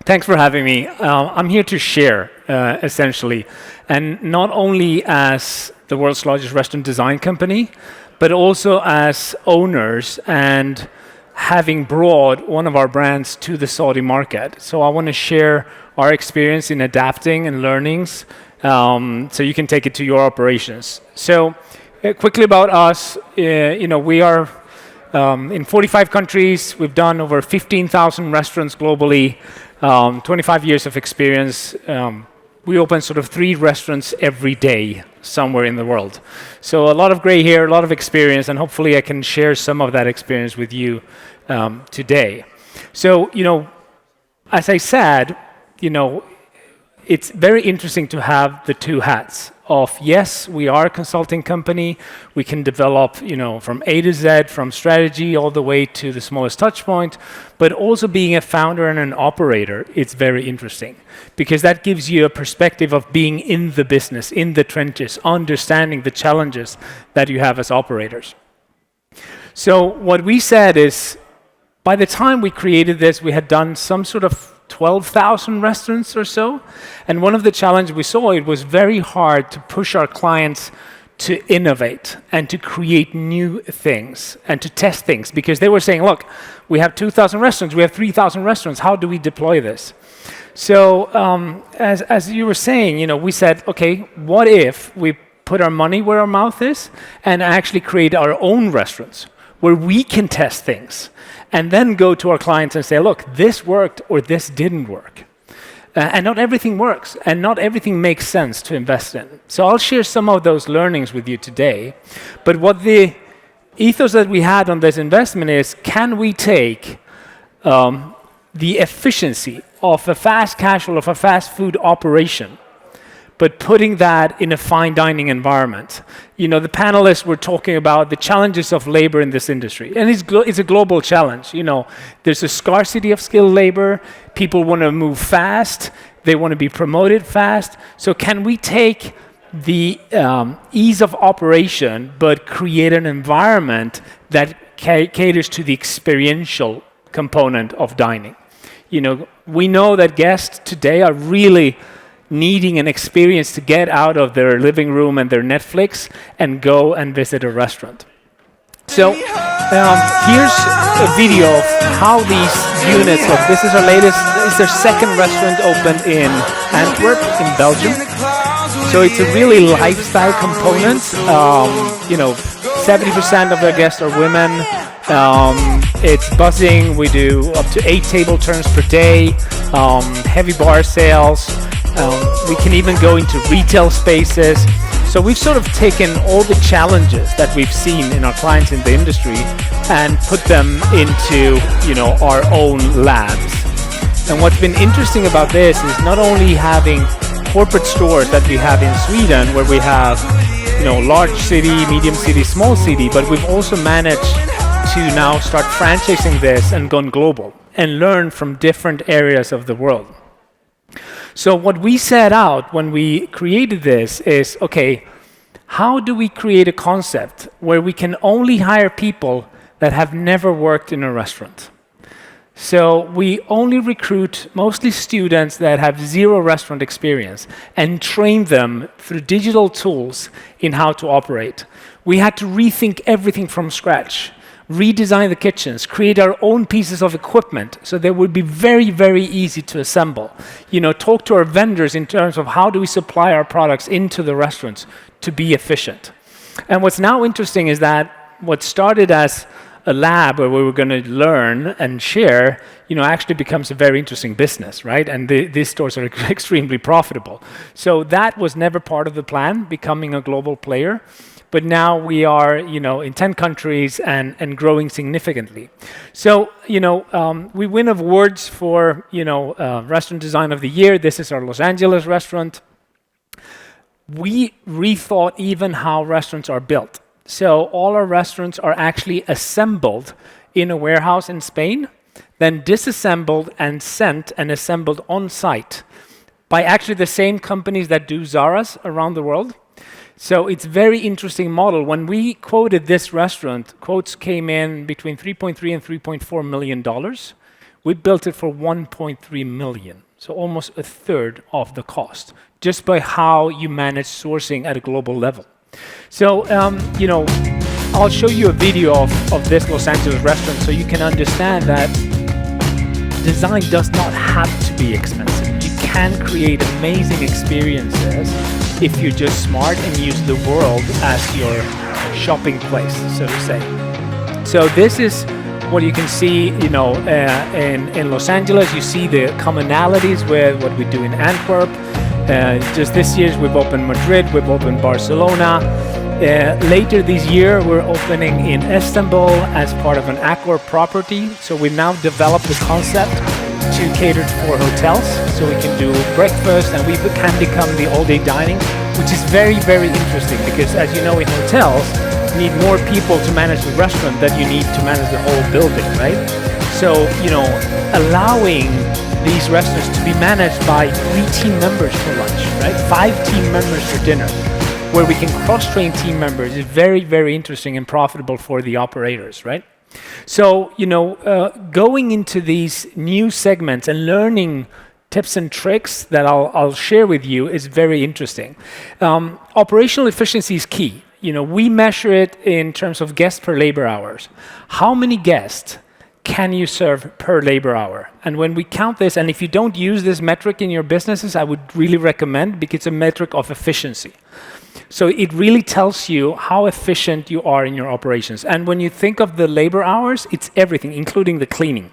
Thanks for having me. I'm here to share, essentially, and not only as the world's largest restaurant design company, but also as owners and having brought one of our brands to the Saudi market. So I want to share our experience in adapting and learnings, so you can take it to your operations. So quickly about us, we are in 45 countries. We've done over 15,000 restaurants globally. 25 years of experience. We open sort of 3 restaurants every day somewhere in the world. So a lot of gray hair, a lot of experience, and hopefully I can share some of that experience with you today. So, as I said, it's very interesting to have the 2 hats of, yes, we are a consulting company. We can develop, from A to Z, from strategy all the way to the smallest touch point, but also being a founder and an operator, it's very interesting because that gives you a perspective of being in the business, in the trenches, understanding the challenges that you have as operators. So what we said is, by the time we created this, we had done some sort of 12,000 restaurants or so. And one of the challenges we saw, it was very hard to push our clients to innovate and to create new things and to test things because they were saying, look, we have 2,000 restaurants, we have 3,000 restaurants, how do we deploy this? So as you were saying, we said, okay, what if we put our money where our mouth is and actually create our own restaurants where we can test things and then go to our clients and say, look, this worked or this didn't work. And not everything works, and not everything makes sense to invest in. So I'll share some of those learnings with you today. But what the ethos that we had on this investment is, can we take the efficiency of a fast casual, of a fast food operation, but putting that in a fine dining environment? The panelists were talking about the challenges of labor in this industry. And it's a global challenge. There's a scarcity of skilled labor. People want to move fast. They want to be promoted fast. So can we take the ease of operation, but create an environment that caters to the experiential component of dining? We know that guests today are really needing an experience to get out of their living room and their Netflix and go and visit a restaurant. So here's a video of how these units look. This is our latest, this is their second restaurant opened in Antwerp in Belgium. So it's a really lifestyle component. 70% of their guests are women. It's buzzing. We do up to 8 table turns per day, heavy bar sales. We can even go into retail spaces. So we've sort of taken all the challenges that we've seen in our clients in the industry and put them into, our own labs. And what's been interesting about this is not only having corporate stores that we have in Sweden, where we have, large city, medium city, small city, but we've also managed to now start franchising this and gone global and learn from different areas of the world. So what we set out when we created this is, okay, how do we create a concept where we can only hire people that have never worked in a restaurant? So we only recruit mostly students that have 0 restaurant experience and train them through digital tools in how to operate. We had to rethink everything from scratch, redesign the kitchens, create our own pieces of equipment so they would be very, very easy to assemble. Talk to our vendors in terms of how do we supply our products into the restaurants to be efficient. And what's now interesting is that what started as a lab where we were going to learn and share, actually becomes a very interesting business, right? And these stores are extremely profitable. So that was never part of the plan, becoming a global player. But now we are, in 10 countries and growing significantly. So, we win awards for, Restaurant Design of the Year. This is our Los Angeles restaurant. We rethought even how restaurants are built. So all our restaurants are actually assembled in a warehouse in Spain, then disassembled and sent and assembled on site by actually the same companies that do Zara's around the world. So it's a very interesting model. When we quoted this restaurant, quotes came in between $3.3 and $3.4 million. We built it for 1.3 million, so almost a third of the cost, just by how you manage sourcing at a global level. So, I'll show you a video of this Los Angeles restaurant so you can understand that design does not have to be expensive. You can create amazing experiences if you're just smart and use the world as your shopping place, so to say. So this is what you can see, in Los Angeles. You see the commonalities with what we do in Antwerp. Just this year, we've opened Madrid, we've opened Barcelona. Later this year, we're opening in Istanbul as part of an Accor property. So we now developed the concept to cater for hotels. So we can do breakfast and we can become the all-day dining, which is very, very interesting because, as you know, in hotels, you need more people to manage the restaurant than you need to manage the whole building, right? So, allowing these restaurants to be managed by 3 team members for lunch, right? 5 team members for dinner, where we can cross-train team members is very, very interesting and profitable for the operators, right? So, going into these new segments and learning tips and tricks that I'll share with you is very interesting. Operational efficiency is key. We measure it in terms of guests per labor hours. How many guests can you serve per labor hour? And when we count this, and if you don't use this metric in your businesses, I would really recommend, because it's a metric of efficiency. So it really tells you how efficient you are in your operations. And when you think of the labor hours, it's everything, including the cleaning.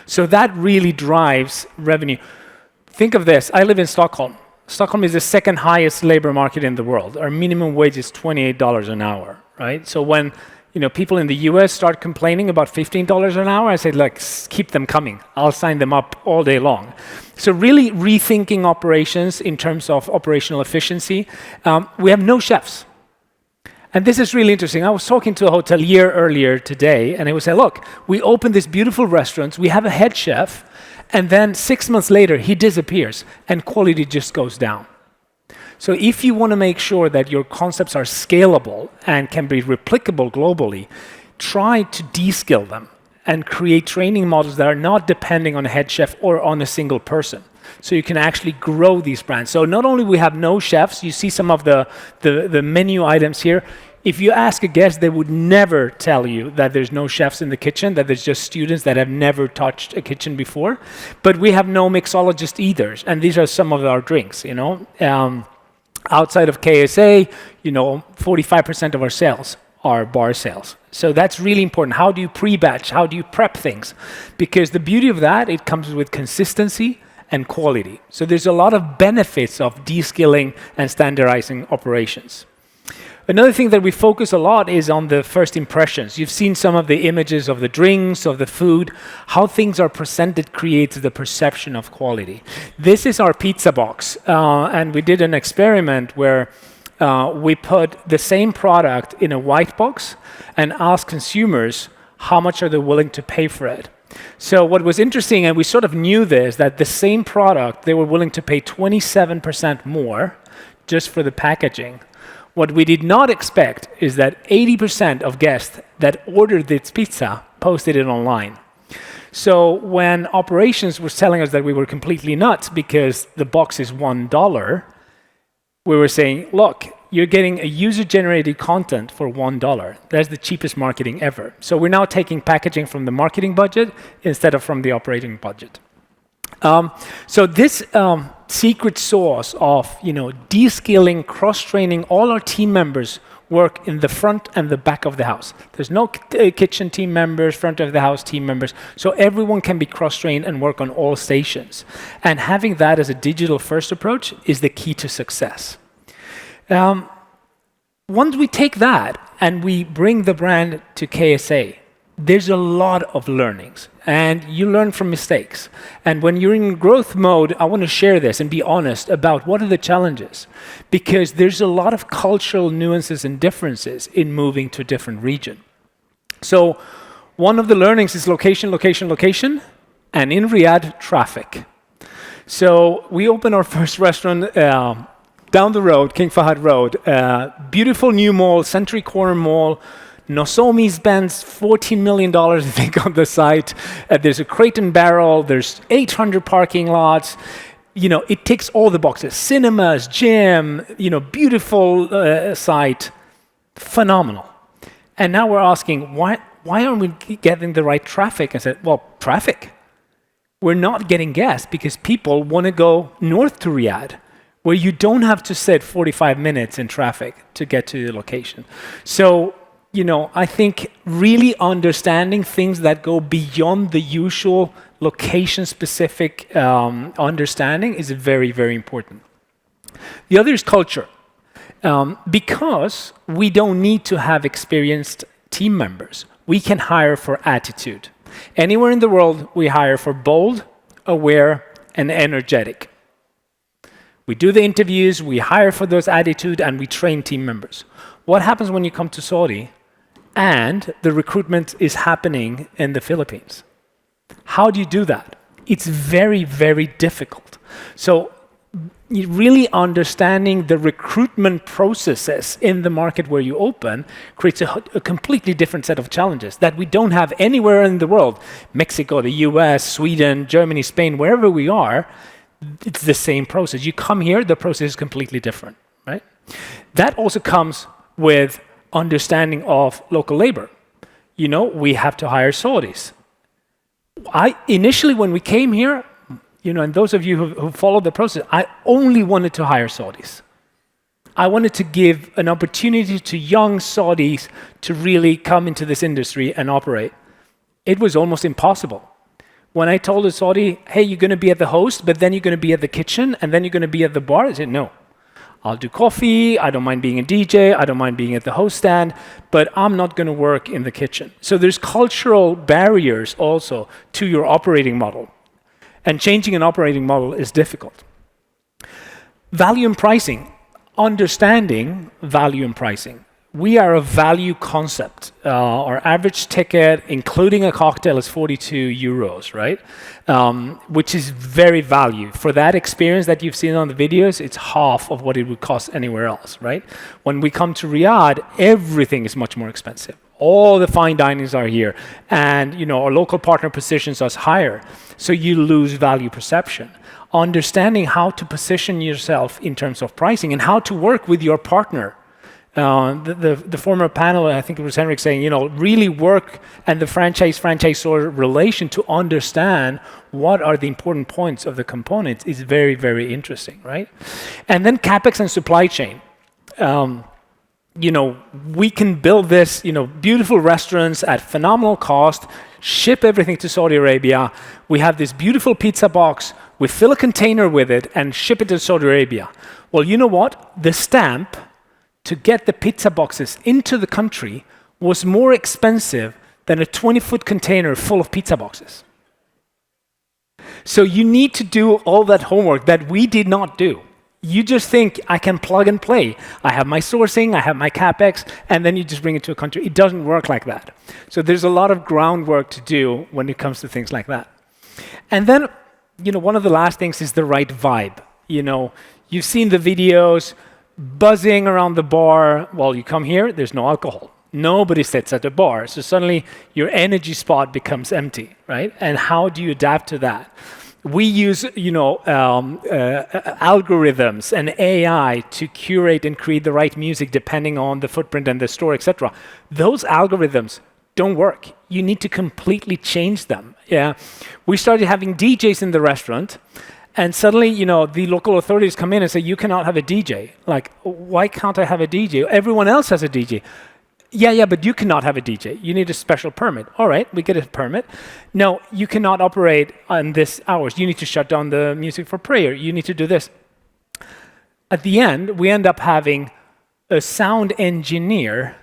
So that really drives revenue. Think of this. I live in Stockholm. Stockholm is the second highest labor market in the world. Our minimum wage is $28 an hour, right? So when people in the US start complaining about $15 an hour, I say, keep them coming. I'll sign them up all day long. So really rethinking operations in terms of operational efficiency. We have no chefs. And this is really interesting. I was talking to a hotelier earlier today, and he was saying, look, we opened this beautiful restaurant, we have a head chef, and then 6 months later, he disappears, and quality just goes down. So if you want to make sure that your concepts are scalable and can be replicable globally, try to de-skill them and create training models that are not depending on a head chef or on a single person. So you can actually grow these brands. So not only we have no chefs, you see some of the menu items here. If you ask a guest, they would never tell you that there's no chefs in the kitchen, that there's just students that have never touched a kitchen before. But we have no mixologists either. And these are some of our drinks, outside of KSA, 45% of our sales are bar sales. So that's really important. How do you pre-batch? How do you prep things? Because the beauty of that, it comes with consistency and quality. So there's a lot of benefits of de-skilling and standardizing operations. Another thing that we focus a lot is on the first impressions. You've seen some of the images of the drinks, of the food. How things are presented creates the perception of quality. This is our pizza box. And we did an experiment where we put the same product in a white box and asked consumers how much are they willing to pay for it. So what was interesting, and we sort of knew this, that the same product, they were willing to pay 27% more just for the packaging. What we did not expect is that 80% of guests that ordered this pizza posted it online. So when operations was telling us that we were completely nuts because the box is $1, we were saying, look, you're getting a user-generated content for $1. That's the cheapest marketing ever. So we're now taking packaging from the marketing budget instead of from the operating budget. So this secret sauce of de-skilling, cross-training, all our team members work in the front and the back of the house. There's no kitchen team members, front of the house team members. So everyone can be cross-trained and work on all stations. And having that as a digital-first approach is the key to success. Once we take that and we bring the brand to KSA, there's a lot of learnings, and you learn from mistakes. And when you're in growth mode, I want to share this and be honest about what are the challenges, because there's a lot of cultural nuances and differences in moving to a different region. So one of the learnings is location, location, location, and in Riyadh, traffic. So we opened our first restaurant down the road, King Fahd Road, beautiful new mall, Century Corner Mall, Nozomi spends $14 million, I think, on the site. There's a crate and barrel. There's 800 parking lots. It ticks all the boxes. Cinemas, gym, beautiful site. Phenomenal. And now we're asking, why aren't we getting the right traffic? I said, well, traffic. We're not getting guests because people want to go north to Riyadh, where you don't have to sit 45 minutes in traffic to get to the location. So, I think really understanding things that go beyond the usual location-specific understanding is very, very important. The other is culture. Because we don't need to have experienced team members, we can hire for attitude. Anywhere in the world, we hire for bold, aware, and energetic. We do the interviews, we hire for those attitude, and we train team members. What happens when you come to Saudi and the recruitment is happening in the Philippines? How do you do that? It's very, very difficult. So really understanding the recruitment processes in the market where you open creates a completely different set of challenges that we don't have anywhere in the world. Mexico, the US, Sweden, Germany, Spain, wherever we are, it's the same process. You come here, the process is completely different, right? That also comes with understanding of local labor. We have to hire Saudis. Initially, when we came here, and those of you who followed the process, I only wanted to hire Saudis. I wanted to give an opportunity to young Saudis to really come into this industry and operate. It was almost impossible. When I told a Saudi, hey, you're going to be at the host, but then you're going to be at the kitchen, and then you're going to be at the bar, I said, no. I'll do coffee, I don't mind being a DJ, I don't mind being at the host stand, but I'm not going to work in the kitchen. So there's cultural barriers also to your operating model. And changing an operating model is difficult. Value and pricing. Understanding value and pricing. We are a value concept. Our average ticket, including a cocktail, is 42 euros, right? Which is very value. For that experience that you've seen on the videos, it's half of what it would cost anywhere else, right? When we come to Riyadh, everything is much more expensive. All the fine dinings are here, and our local partner positions us higher, so you lose value perception. Understanding how to position yourself in terms of pricing and how to work with your partner. The former panel, I think it was Henrik saying, really work and the franchisor relation to understand what are the important points of the components is very, very interesting, right? And then CapEx and supply chain. We can build this, beautiful restaurants at phenomenal cost, ship everything to Saudi Arabia. We have this beautiful pizza box. We fill a container with it and ship it to Saudi Arabia. Well, you know what? The stamp to get the pizza boxes into the country was more expensive than a 20-foot container full of pizza boxes. So you need to do all that homework that we did not do. You just think, I can plug and play. I have my sourcing, I have my CapEx, and then you just bring it to a country. It doesn't work like that. So there's a lot of groundwork to do when it comes to things like that. And then, one of the last things is the right vibe. You've seen the videos, buzzing around the bar. Well, you come here, there's no alcohol. Nobody sits at the bar. So suddenly your energy spot becomes empty, right? And how do you adapt to that? We use, algorithms and AI to curate and create the right music depending on the footprint and the store, etc. Those algorithms don't work. You need to completely change them. Yeah, we started having DJs in the restaurant, and suddenly, the local authorities come in and say, you cannot have a DJ. Like, why can't I have a DJ? Everyone else has a DJ. Yeah, but you cannot have a DJ. You need a special permit. All right, we get a permit. No, you cannot operate on this hours. You need to shut down the music for prayer. You need to do this. At the end, we end up having a sound engineer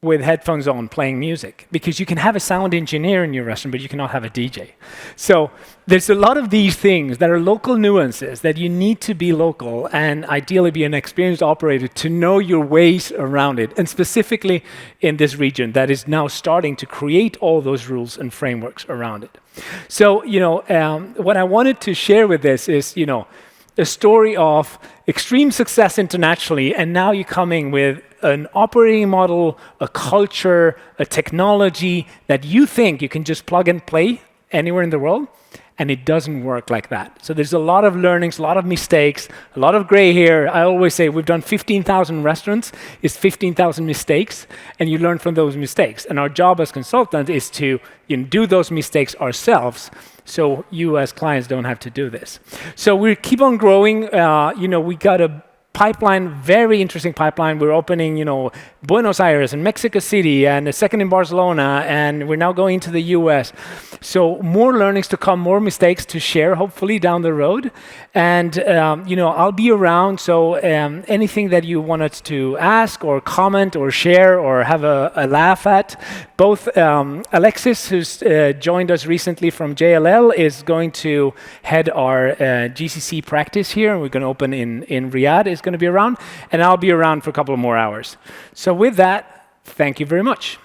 with headphones on playing music, because you can have a sound engineer in your restaurant, but you cannot have a DJ. So there's a lot of these things that are local nuances that you need to be local and ideally be an experienced operator to know your ways around it, and specifically in this region that is now starting to create all those rules and frameworks around it. So, what I wanted to share with this is, a story of extreme success internationally, and now you're coming with an operating model, a culture, a technology that you think you can just plug and play anywhere in the world, and it doesn't work like that. So there's a lot of learnings, a lot of mistakes, a lot of gray hair. I always say we've done 15,000 restaurants, it's 15,000 mistakes, and you learn from those mistakes. And our job as consultants is to do those mistakes ourselves, so you as clients don't have to do this. So we keep on growing. We got a pipeline, very interesting pipeline. We're opening, Buenos Aires and Mexico City, and a second in Barcelona, and we're now going to the US. So more learnings to come, more mistakes to share, hopefully down the road. And I'll be around. So anything that you wanted to ask or comment or share or have a laugh at, both Alexis, who's joined us recently from JLL, is going to head our GCC practice here, and we're going to open in Riyadh. Is going to be around, and I'll be around for a couple of more hours. So with that, thank you very much.